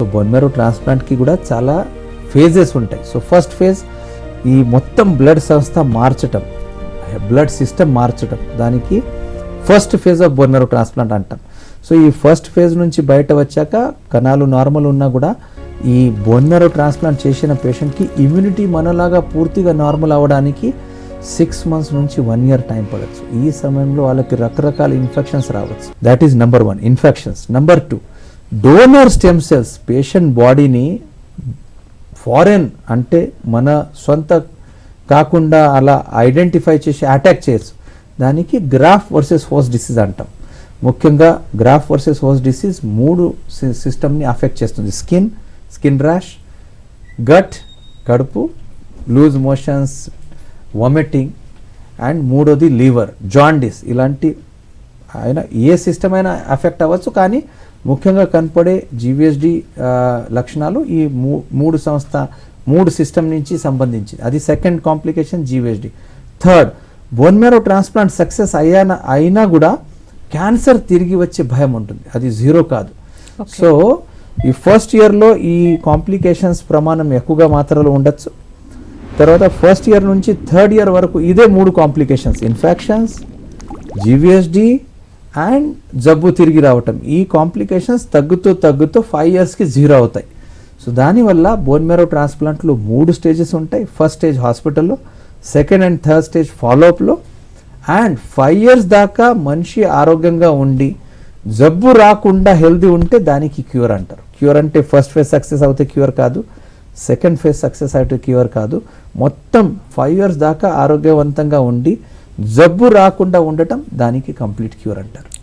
So bone marrow ట్రాన్స్ప్లాంట్కి కూడా చాలా phases ఉంటాయి. సో ఫస్ట్ ఫేజ్ ఈ మొత్తం బ్లడ్ సంస్థ మార్చటం, బ్లడ్ సిస్టమ్ మార్చటం, దానికి first phase of bone marrow transplant అంటాం. సో ఈ ఫస్ట్ ఫేజ్ నుంచి బయట వచ్చాక కణాలు నార్మల్ ఉన్నా కూడా ఈ బోన్ మ్యారో ట్రాన్స్ప్లాంట్ చేసిన పేషెంట్కి ఇమ్యూనిటీ మనలాగా పూర్తిగా నార్మల్ అవ్వడానికి 6 months నుంచి 1 year టైం పడవచ్చు. ఈ సమయంలో వాళ్ళకి రకరకాల ఇన్ఫెక్షన్స్ రావచ్చు. That is number 1 infections. Number 2 donor stem cells patient బాడీని ఫారెన్ అంటే మన సొంత కాకుండా అలా ఐడెంటిఫై చేసి అటాక్ చేయొచ్చు. దానికి గ్రాఫ్ట్ వర్సెస్ హోస్ట్ డిసీజ్ అంటాం. ముఖ్యంగా గ్రాఫ్ట్ వర్సెస్ హోస్ట్ డిసీజ్ 3 సిస్టమ్ని అఫెక్ట్ చేస్తుంది. స్కిన్ ర్యాష్, గట్ కడుపు, లూజ్ మోషన్స్, వామిటింగ్, అండ్ మూడోది లివర్, జాండిస్. ఇలాంటి అయినా ఏ సిస్టమ్ అయినా అఫెక్ట్ అవ్వచ్చు, కానీ ముఖ్యంగా కనపడే జీవీఎస్డి లక్షణాలు ఈ 3 సిస్టమ్ నుంచి సంబంధించి. అది second complication GVHD. Third, bone marrow transplant success అయినా కూడా క్యాన్సర్ తిరిగి వచ్చే భయం ఉంటుంది. అది 0 కాదు. సో ఈ ఫస్ట్ ఇయర్లో ఈ కాంప్లికేషన్స్ ప్రమాణం ఎక్కువగా మాత్రలో ఉండొచ్చు. తర్వాత ఫస్ట్ ఇయర్ నుంచి 3rd year వరకు ఇదే 3 కాంప్లికేషన్స్, ఇన్ఫెక్షన్స్, జీవీఎస్డి అండ్ జబ్బు తిరిగి రావటం. ఈ కాంప్లికేషన్స్ తగ్గుతూ 5 yearsకి 0 అవుతాయి. సో దానివల్ల బోన్ మ్యారో ట్రాన్స్ప్లాంట్లో 3 స్టేజెస్ ఉంటాయి. ఫస్ట్ స్టేజ్ హాస్పిటల్లో, సెకండ్ అండ్ థర్డ్ స్టేజ్ ఫాలోఅప్లో, అండ్ 5 years దాకా మనిషి ఆరోగ్యంగా ఉండి జబ్బు రాకుండా హెల్దీ ఉంటే దానికి క్యూర్ అంటారు. క్యూర్ అంటే ఫస్ట్ ఫేజ్ సక్సెస్ అవుతే క్యూర్ కాదు, సెకండ్ ఫేజ్ సక్సెస్ అయితే క్యూర్ కాదు. మొత్తం 5 years దాకా ఆరోగ్యవంతంగా ఉండి జబ్బు రాకుండా ఉండటం దానికి కంప్లీట్ క్యూర్ అంటారు.